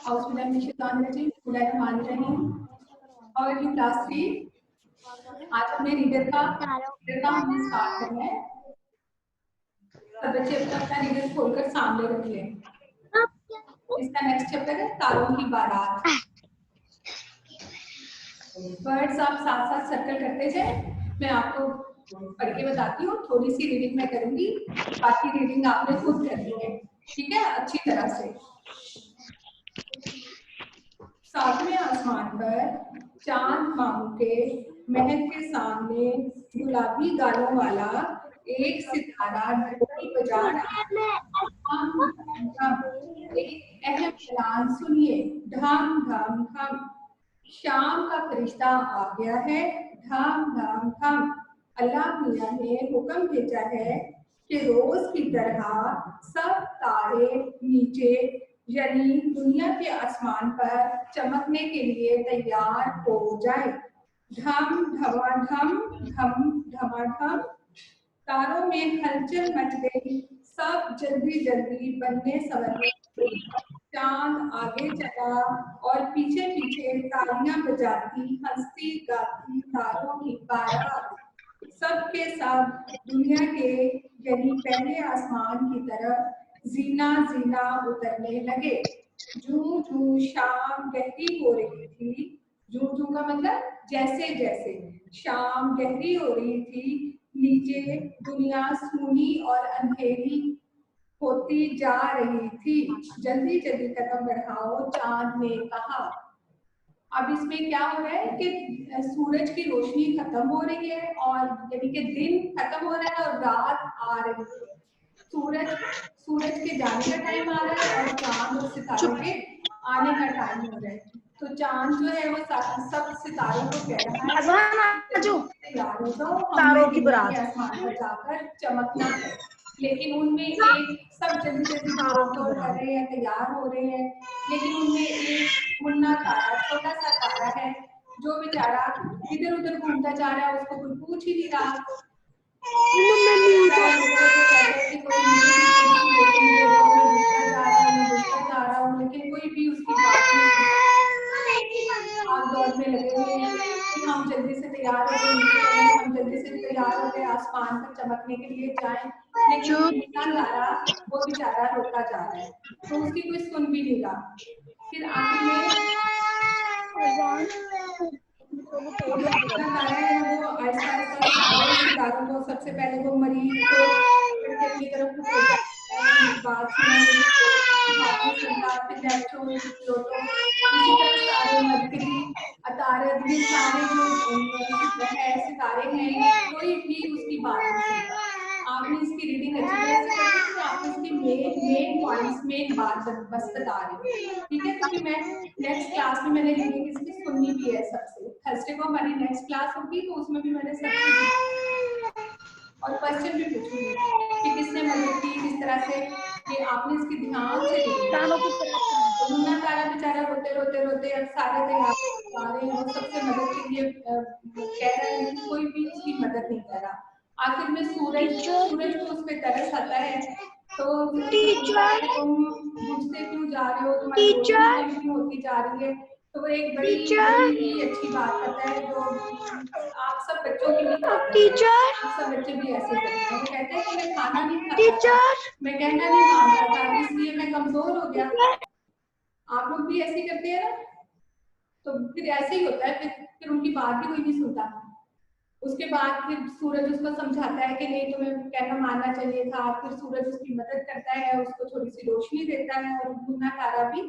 और ये क्लास 3 आज हमने रीडर का हमने स्टार्ट करना है। सब बच्चे अपना रीडर खोलकर सामने रख लें। इसका नेक्स्ट चैप्टर है तारों की बारात। वर्ड्स आप साथ साथ सर्कल करते जाए, मैं आपको पढ़ के बताती हूँ। थोड़ी सी रीडिंग मैं करूंगी, बाकी रीडिंग आपने खुद करनी है, ठीक है, अच्छी तरह से। सातवें आसमान पर चांद मामू के महल के सामने गुलाबी गालों वाला एक सितारा ढोल बजा रहा। एक अहम ऐलान सुनिए, धम धम धम, शाम का फरिश्ता आ गया है, धम धम धम। अल्लाह मियां ने हुक्म भेजा है कि रोज की तरह सब तारे नीचे यानी दुनिया के आसमान पर चमकने के लिए तैयार हो जाए। धम धमाधम, धम धमाधम, तारों में हलचल मच गई। सब जल्दी जल्दी बनने संवरने लगे। चांद आगे चला और पीछे पीछे तालियां बजाती हंसती गाती तारों की बारात सबके सब दुनिया के यानी पहले आसमान की तरफ जीना जीना उतरने लगे। जू जू शाम गहरी हो रही थी, जू जू का मतलब जैसे जैसे शाम गहरी हो रही थी, नीचे दुनिया सूनी और अंधेरी होती जा रही थी। जल्दी जल्दी कदम बढ़ाओ, चांद ने कहा। अब इसमें क्या हो रहा है कि सूरज की रोशनी खत्म हो रही है और यानी कि दिन खत्म हो रहा है और रात आ रही है। सूरज के जाने का टाइम आ रहा है और चांद और सितारों के आने का टाइम हो रहा है। तो चांद जो है वो सब सितारों को कह रहा है तैयार हो जाओ, तारों की बारात आसमान पर जाकर चमकना है। लेकिन उनमें एक सब जल्दी जल्दी भाग दौड़ कर रहे हैं, तैयार हो रहे हैं, लेकिन उनमें एक मुन्ना तारा, छोटा सा तारा है जो बेचारा इधर उधर घूमता जा रहा है, उसको कोई पूछ ही नहीं रहा। लेकिन कोई भी उसकी बात नहीं, भाग दौड़ में लगे हुए हैं कि हम जल्दी से तैयार हो गए, हम जल्दी से तैयार हो गए आसमान पर चमकने के लिए जाएं। लेकिन तारा वो बेचारा रोता जा रहा है, तो उसकी कोई सुन भी नहीं रहा। फिर आखिर में सितारों को सबसे पहले वो मरीज को अपनी तरफ बात सुना, बात नहीं सुनता, फिर बैठो इसी तरह सारे मरकरी अतारद ये सारे जो है सितारे हैं, ये कोई भी उसकी बात नहीं सुनता। आपने इसकी रीडिंग अच्छी तरह से करनी है, तो आपको इसकी मेन पॉइंट्स मेन बात बस बता रही हूँ, ठीक है। तो फिर मैं नेक्स्ट क्लास में मैंने रीडिंग इसकी सुननी भी है सबसे। थर्सडे को हमारी नेक्स्ट क्लास होगी, तो उसमें भी मैंने सबसे और क्वेश्चन भी पूछूंगी कि किसने मदद की, किस तरह से, कि आपने इसकी ध्यान से मुन्ना तारा बेचारा रोते रोते रोते अब सारे तैयार हैं, वो सबसे मदद के लिए कह रहे हैं, लेकिन कोई भी उसकी मदद नहीं कर रहा। आखिर में सूरज को उस पर तरस आता है, तो तुम बुझते क्यों जा रहे हो, तुम्हारी रोशनी क्यों होती जा रही है। तो वो एक बड़ी ही अच्छी बात करता है जो आप सब बच्चों की भी बात है, आप सब बच्चे भी ऐसे करते हैं। वो कहते हैं कि मैं खाना नहीं खाता था, मैं कहना नहीं मानता था, इसलिए मैं कमजोर हो गया। आप लोग भी ऐसे करते हैं ना, तो फिर ऐसे ही होता है, फिर उनकी बात भी कोई नहीं सुनता। उसके बाद फिर सूरज उसको समझाता है कि नहीं, तुम्हें कहना मानना चाहिए था। फिर सूरज उसकी मदद करता है, उसको थोड़ी सी रोशनी देता है और मुन्ना तारा भी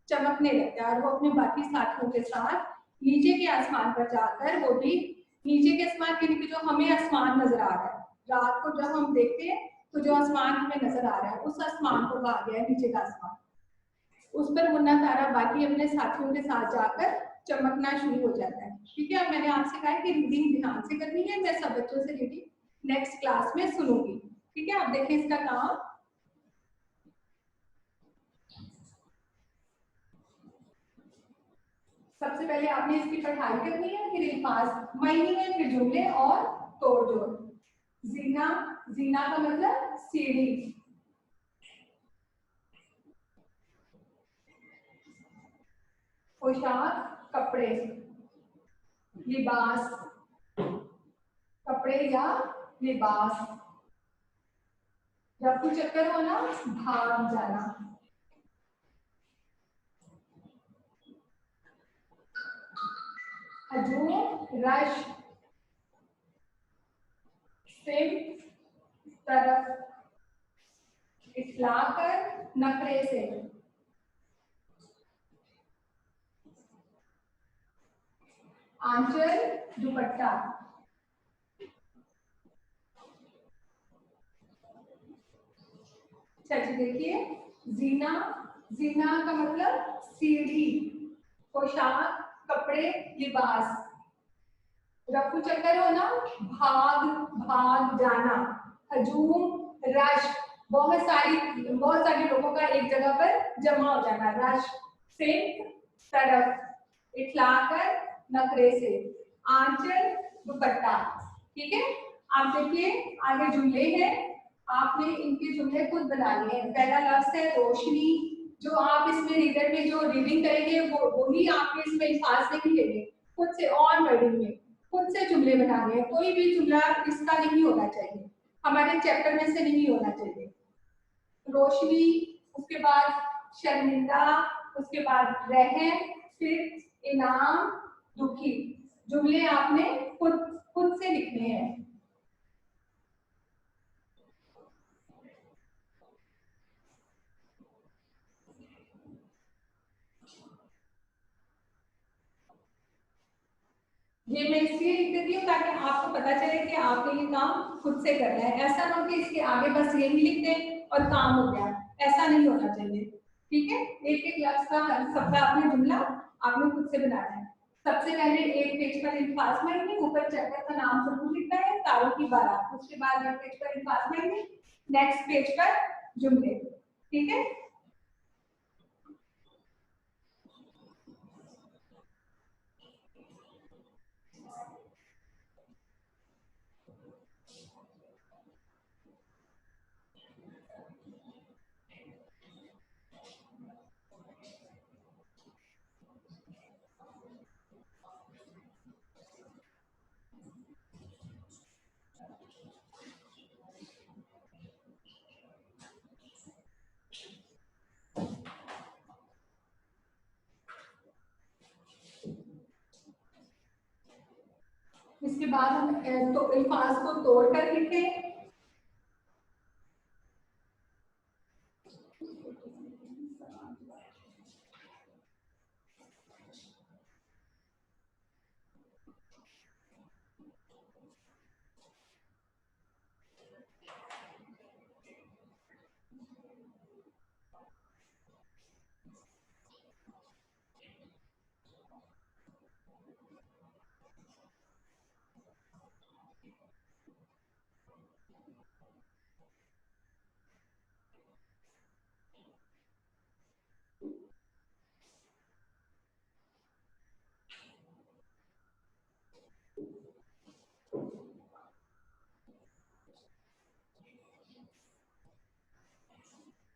चमकने लगता है और वो अपने बाकी साथियों के साथ नीचे के आसमान पर जाकर, वो भी नीचे के आसमान यानी कि जो हमें आसमान नजर आ रहा है, रात को जब हम देखते हैं तो जो आसमान हमें नजर आ रहा है, उस आसमान को कहा गया है नीचे का आसमान। उस पर मुन्ना तारा बाकी अपने साथियों के साथ जाकर चमकना शुरू हो जाता है, ठीक है। मैंने आपसे कहा कि रीडिंग ध्यान से करनी है, मैं सब बच्चों से रीडिंग नेक्स्ट क्लास में सुनूंगी, ठीक है। आप देखिए इसका काम। सबसे पहले आपने इसकी पढ़ाई करनी है, फिर अल्फाज महीने, फिर जुमले और तोड़ जोड़। जीना, जीना का मतलब सीढ़ी। पोशाक, कपड़े, लिबास, कपड़े या लिबास। रफू चक्कर होना, भाग जाना। हजूम, रश, सिम, तरफ, इतलाकर, नखरे से। आंचल, दुपट्टा। चलिए देखिए, जीना, जीना का मतलब सीढ़ी, पोशाक, कपड़े, लिबास। रफू चक्कर होना, भाग, भाग जाना। हजूम, रश, बहुत सारे लोगों का एक जगह पर जमा हो जाना, रश। सिम, तरफ, इठलाकर, नखरे से। आंचल, दुपट्टा। ठीक है, आप देखिए आगे जुमले हैं, आपने इनके जुमले खुद बनाने हैं। पहला लफ्ज है रोशनी, जो आप इसमें रीडर में जो रीडिंग करेंगे वो ही आपके इसमें अल्फाज नहीं लेंगे, खुद से ऑन वर्डिंग में खुद से जुमले बनाने हैं। कोई भी जुमला इसका नहीं होना चाहिए, हमारे चैप्टर में से नहीं होना चाहिए। रोशनी, उसके बाद शर्मिंदा, उसके बाद रहम, फिर इनाम, दुखी। जुमले आपने खुद खुद से लिखने हैं। ये मैं इसलिए लिख देती हूँ ताकि आपको पता चले कि आपने ये काम खुद से करना है। ऐसा ना हो कि इसके आगे बस यही लिख दें और काम हो गया, ऐसा नहीं होना चाहिए। ठीक है, एक एक लफ्ज का सबका आपने जुमला आपने खुद से बनाना है। सबसे पहले एक पेज पर अल्फाज में ऊपर चैप्टर का नाम जरूर लिखना है, तारों की बारात। उसके बाद एक पेज पर अल्फाज में, नेक्स्ट पेज पर जुमले। ठीक है, इसके बाद हम तो अल्फाज को तोड़कर लिखें।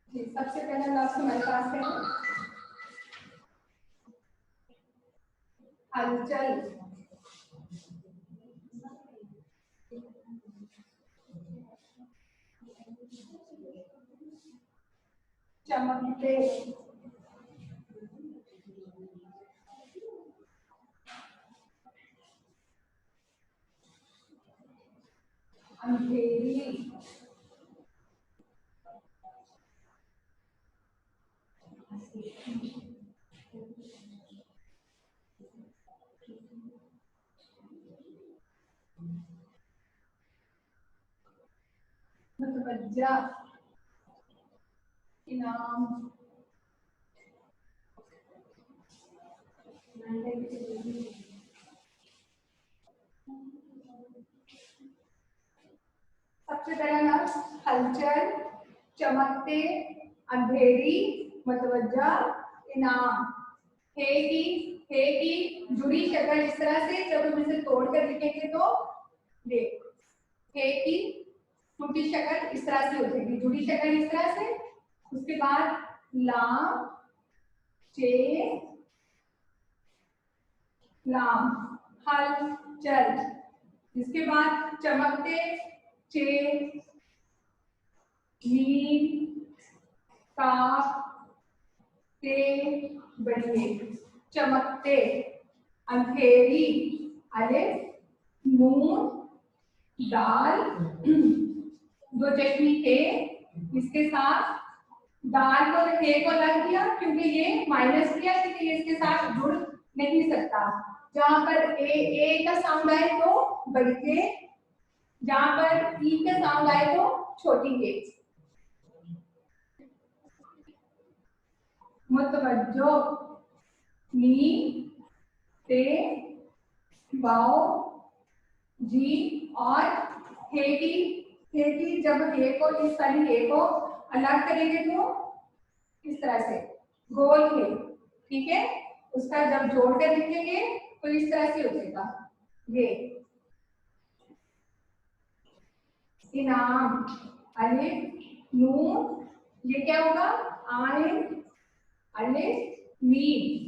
जी, सबसे पहला लफ्ज हमारे पास है हलचल। चमकते, अंधेरी, मुतवज्जा, इनाम, सबसे पहला लफ्ज हलचल, चमकते, अंधेरी, मुतवज्जा, इनाम। हे की जुड़ी शक्ल इस तरह से, जब हम इसे तोड़कर लिखेंगे तो देख, हे की टूटी शक्ल इस तरह से हो जाएगी, जुड़ी शक्ल इस तरह से। उसके बाद लाम, चे, लाम, हल चल। इसके बाद चमकते, चे, नीम, काफ, ते, बढ़िए। चमकते, अंधेरी, अलिफ, नून, दाल, दो चश्मी थे, इसके साथ दाल को हे को लग दिया क्योंकि ये माइनस किया क्योंकि ये इसके साथ जुड़ नहीं सकता। जहां पर ए का साउंड आए तो बड़ी के, जहां पर ई का साउंड आए तो छोटी के। मुतवज्जो, नी, ते, वाओ, जी और हे की जब हे को इस वाली हे को अलग करेंगे तो इस तरह से गोल हे, ठीक है। उसका जब जोड़ कर लिखेंगे तो इस तरह से उठेगा ये। इनाम, अलिफ, नून, ये क्या होगा, आइन, अलिफ, मीम।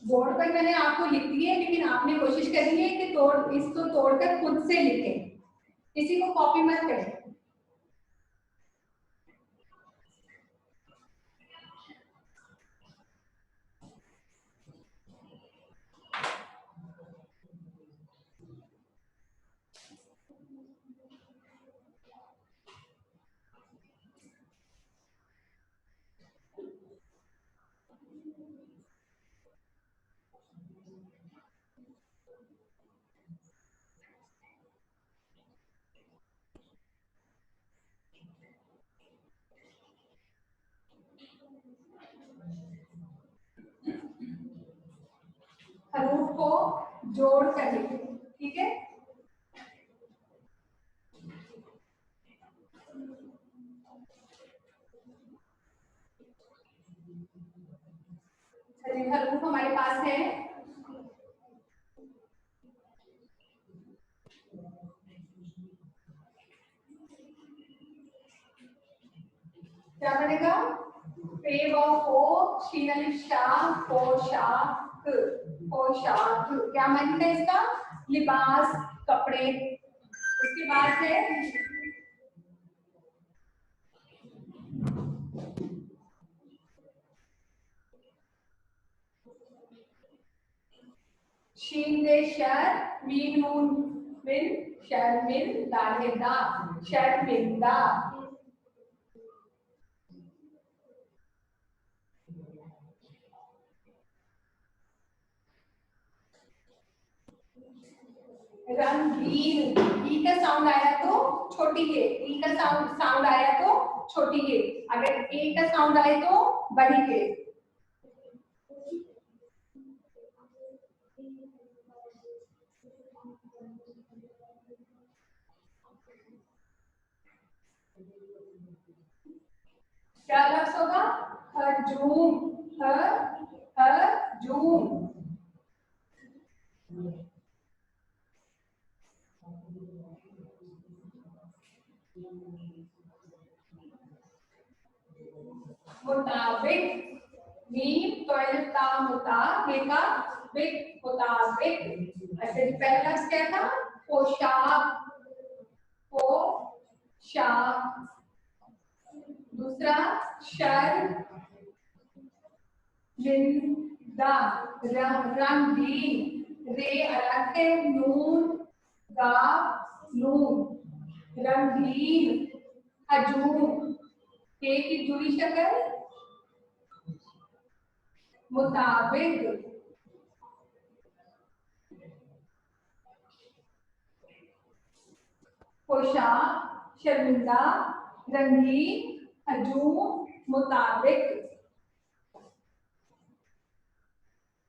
बोर्ड पर मैंने आपको लिख दिए लेकिन आपने कोशिश करी है कि इसको तोड़कर खुद से लिखें, किसी को कॉपी मत करें। हरूफ को जोड़ कर लिखें, ठीक है। चलिए हरूफ हमारे पास है। क्या बनेगा, पे व को, शीन अलिफ शाह, पोशाक, पोशाक क्या मानेगा इसका, लिबास, कपड़े। उसके बाद है शीन दे शर, मीम नून मिन, शर्मिन, दाहिदा, शर्मिंदा। रंगीन, ई का साउंड आया तो छोटी है, ई का साउंड आया तो छोटी है, अगर ए का साउंड आए तो बड़ी है। क्या लफ्ज होगा, हजूम, हजूम। मुताबिक, मीम तोयता मुता बेका बिक, मुताबिक। ऐसे पहला लफ्ज क्या था, पोशाक, पोशाक। दूसरा शर, जिंदा, रंगीन, रे अलग है, नून, गा, नून, रंगीन, हजूम, के की जुड़ी शक्ल, मुताबिक। पोशाक, शर्मिंदा, रंगीन, हजूम, मुताबिक।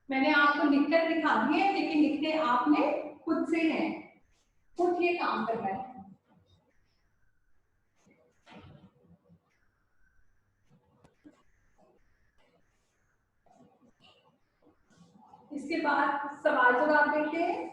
मैंने आपको लिखकर दिखा दिए लेकिन लिखने आपने खुद से है, खुद ये काम करना है। इसके बाद सवाल जवाब देखते हैं।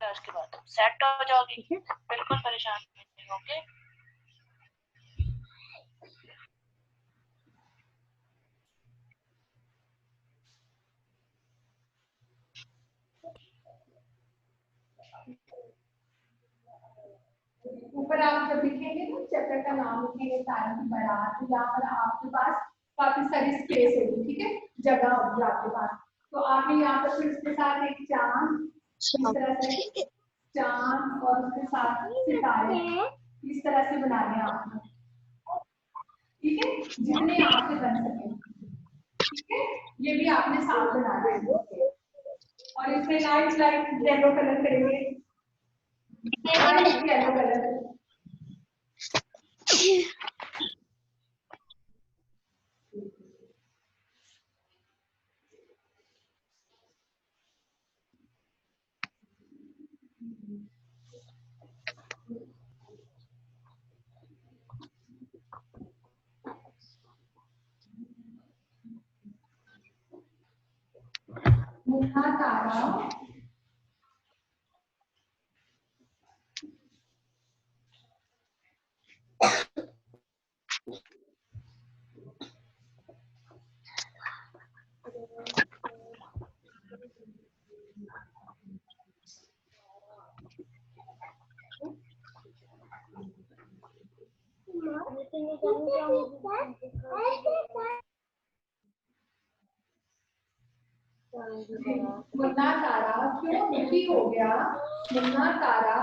उसके बाद सेट हो जाओगी, बिल्कुल परेशान नहीं होगे। ऊपर आप जब लिखेंगे ना चैप्टर का नाम लिखेंगे तारा की बारात, यहाँ पर आपके पास काफी सारी स्पेस होगी, ठीक है, जगह होगी आपके पास। तो आपने यहाँ पर फिर उसके साथ एक चांद, इस तरह से चांद और उसके साथ सितारे इस तरह से बनाने हैं आपने, ठीक है, जितने आपसे बन सके, ठीक है। ये भी आपने साथ बनाना है और इसमें लाइट लाइट येलो कलर करेंगे, लाइट येलो कलर। मुन्ना तारा मुन्ना तारा क्यों दुखी हो गया, मुन्ना तारा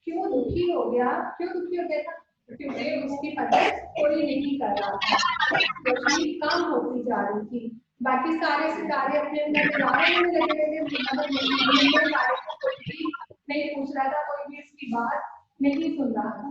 क्यों दुखी हो गया, क्यों दुखी हो गया था, क्योंकि उसकी मदद कोई नहीं कर रहा था, रोशनी कम होती जा रही थी। बाकी सारे सितारे अपने अपने नजारे में लगे हुए थे, मगर मुन्ने तारे को कोई भी नहीं पूछ रहा था, कोई भी इसकी बात नहीं सुन रहा था।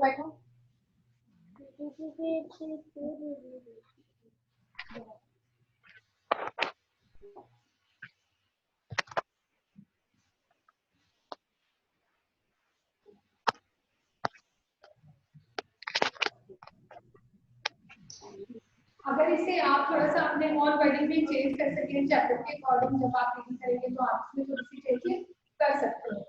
बैठो। अगर इसे आप थोड़ा सा अपने और वर्डिंग में चेंज कर सकें चैप्टर के अकॉर्डिंग, जब आप रीडिंग करेंगे तो आप इसमें थोड़ी सी चेंजेस कर सकते हैं।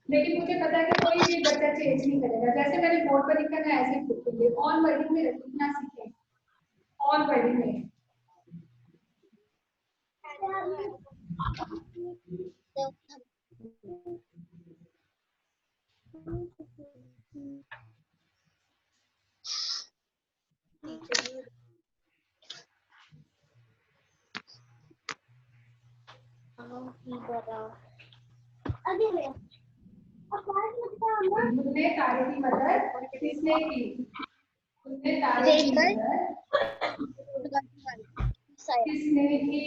लेकिन मुझे पता है कि कोई भी बच्चा चेंज नहीं करेगा, जैसे मैंने बोर्ड पर लिखा है ऐसे लिखेंगे, ऑन वर्डिंग में रखना सीखें, ऑन वर्डिंग में। मुन्ने तारे की मदद किसने की, मुन्ने तारे की मदद किसने की,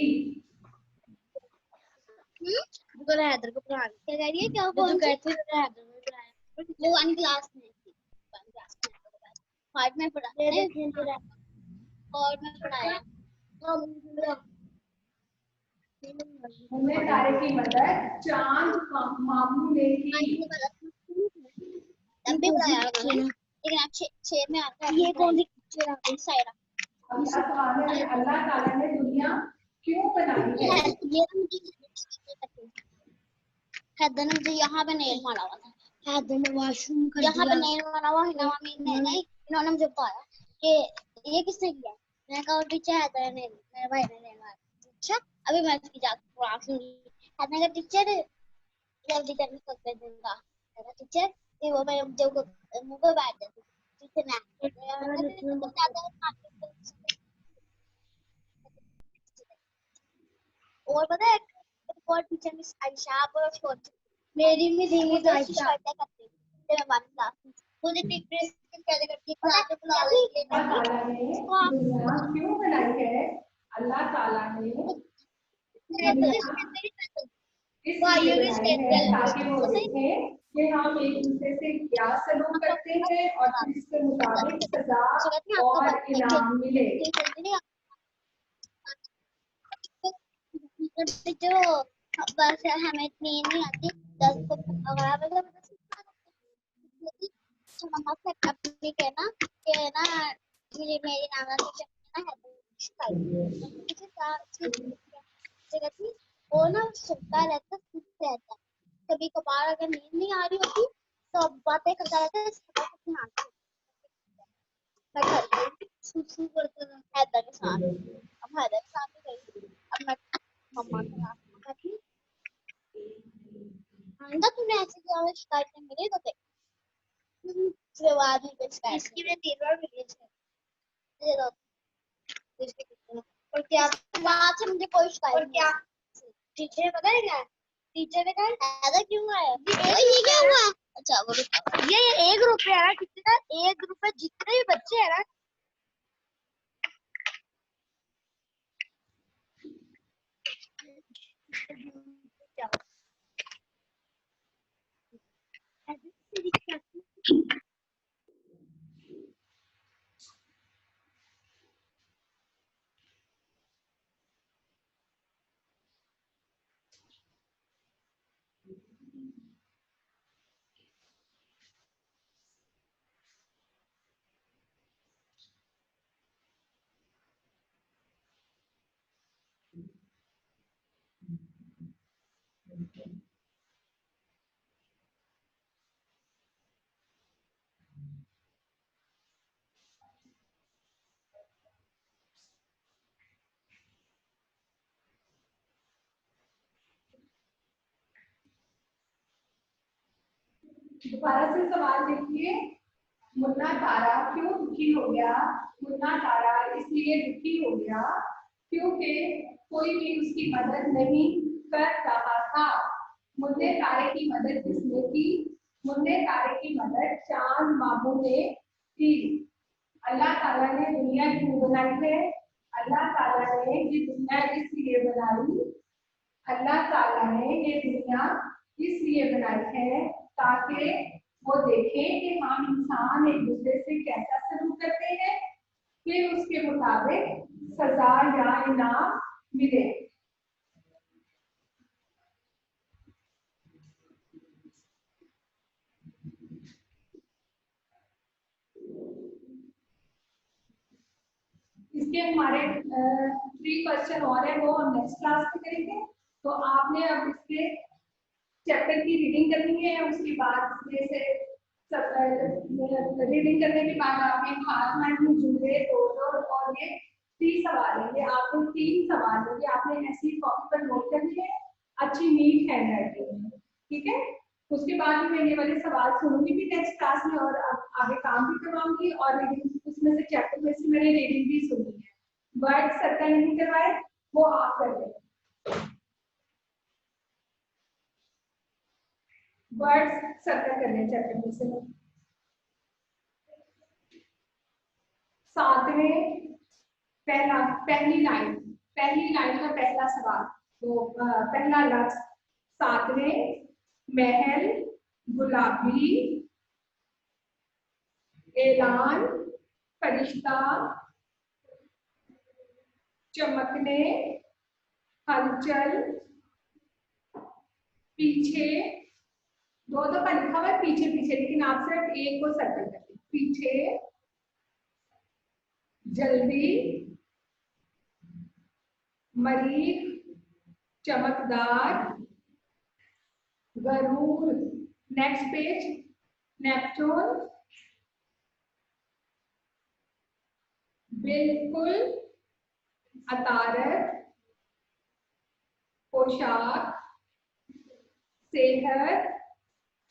हैदर को पढ़ा क्या कह रही है, क्या बोल कहते हैं हैदर में पढ़ाया, वो वन क्लास में थी, वन क्लास में फाइव में पढ़ा और मैं पढ़ाया। मुन्ने तारे की मदद चांद मामू ने की, तब भी पढ़ाया लेकिन आप छह में आता है ये कौन सी साइरा। अगला सवाल है अल्लाह ताला ने दुनिया क्यों बनाई है, ये हैदर ने मुझे यहाँ पे नेल मारा हुआ था, हैदर ने वॉशरूम कर यहाँ पे नेल मारा हुआ है ना, नहीं इन्होंने मुझे बताया कि ये किसने किया, मैंने कहा टीचर हैदर ने, मेरे भाई ने नेल मारा। अच्छा अभी मैं इसकी जाके कुरान सुनूंगी। हैदर ने कहा टीचर जल्दी करने को कर दूंगा, टीचर ये वो मैं जब मुंह पे बैठ जाती टीचर ना और पता है एक और टीचर मिस आयशा और छोटी मेरी भी धीमी तो आयशा करती है मैं बात क्लास में मुझे टीचर कैसे करती है क्लास में बुला लेती है अल्लाह ताला ने दुनिया क्यों बनाई है? अल्लाह ताला ने इसलिए बनाई है ताकि वो देखें कि हम एक दूसरे से क्या सलूक करते हैं और फिर इसके मुताबिक सजा और इनाम मिले। जो बस हमें नींद नहीं आती 10 को अगर अपनी कहना कि ना मेरी नाना टीचर ना है वो ना सुनता रहता रहता कभी कभार अगर नींद नहीं आ रही होती तो अब बातें करता रहता है मैं घर गई सुसु करते हैदर के साथ अब हैदर के साथ ही गई अब मैं मम्मा के साथ थी आंदा तुमने ऐसे किया और शिकायत नहीं मिली तो उसके बाद में कोई शिकायत इसकी मैंने 3 बार मिली है ये दो और क्या बाद से मुझे कोई शिकायत नहीं क्या टीचर ने पता है क्या टीचर ने कहा ऐसा क्यों है ये क्या हुआ अच्छा वो ये एक ग्रुप है ना कितने एक ग्रुप में जितने भी बच्चे हैं ना दोबारा से सवाल देखिए। मुन्ना तारा क्यों दुखी हो गया? मुन्ना तारा इसलिए दुखी हो गया क्योंकि कोई भी उसकी मदद नहीं कर रहा था। मुन्ने तारे की मदद किसने की? मुन्ने तारे की मदद चांद मामू ने की। अल्लाह ताला ने दुनिया क्यों बनाई है? अल्लाह ताला ने ये दुनिया इसलिए बनाई अल्लाह ताला ने ये दुनिया इसलिए बनाई है ताकि वो देखें कि हम इंसान एक दूसरे से कैसा सलूक करते हैं, फिर उसके मुताबिक सजा या इनाम मिले। इसके हमारे 3 क्वेश्चन और है वो हम नेक्स्ट क्लास में करेंगे। तो आपने अब इसके चैप्टर की रीडिंग करनी है। उसके बाद इसमें से रीडिंग करने के बाद आपने खास जुमले तोड़ और ये 3 सवाल है। ये आपको 3 सवाल है, ये आपने ऐसी कॉपी पर नोट करनी है अच्छी नीट हैंड राइटिंग में, ठीक है। उसके बाद मैं ये वाले सवाल सुनूंगी भी नेक्स्ट क्लास में और आगे काम भी करवाऊंगी और रीडिंग उसमें से चैप्टर में से मैंने रीडिंग भी सुनी है। वर्ड सर्कल नहीं करवाए वो आप कर लें। वर्ड्स सर्कल करने चैप्टर में से। 7वें पहली लाइन का पहला सवाल। तो पहला लफ्ज 7वें महल गुलाबी ऐलान फरिश्ता चमकने हलचल पीछे 2 दफा लिखा हुआ है पीछे पीछे, लेकिन आप सिर्फ एक को सर्कल करते पीछे जल्दी मरीख चमकदार गरूर। नेक्स्ट पेज नेपच्यून बिल्कुल अतारत पोशाक सेहत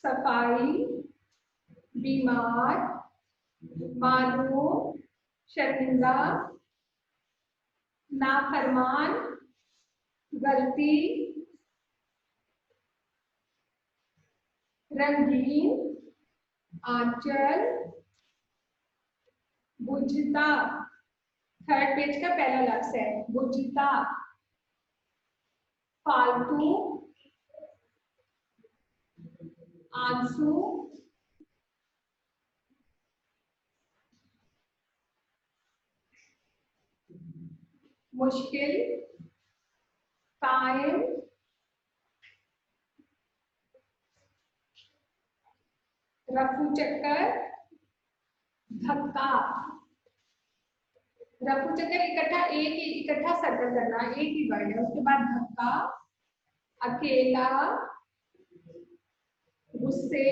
सफाई बीमार मालूम शर्मिंदा नाफरमान गलती, रंगीन, आंचल, बुझता। थर्ड पेज का पहला लफ्ज है बुझता। फालतू, आंसू, मुश्किल, कायम, रफू चक्कर, धक्का। रफू चक्कर इकट्ठा सर्कल करना, एक ही वर्ड है। उसके बाद धक्का, अकेला, गुस्से,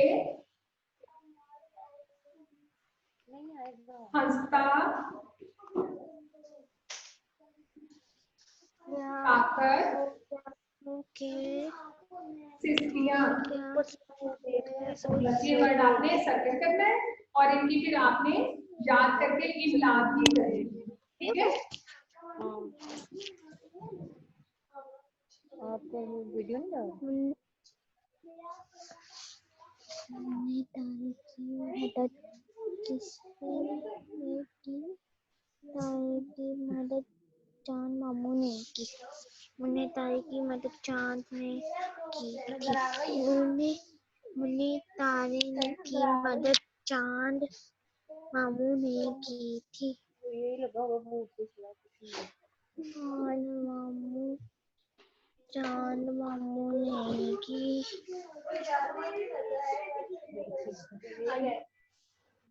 हंसता, ताकत, सिस्कियां। ये वर्ड आपने सर्कल करना है और इनकी फिर आपने याद करके इमलाक भी करेंगे। ठीक है। आपको वो वीडियो नहीं डाला? मैंने तारे की मदद चांद मामू ने की। मुन्ने तारे की मदद चांद ने की थी। मुन्ने तारे की मदद चांद मामू ने की थी। यही लगा होगा मूड पे चला कुछ नहीं। चांद मामू ने की।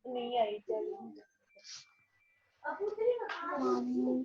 नहीं आई चल मामू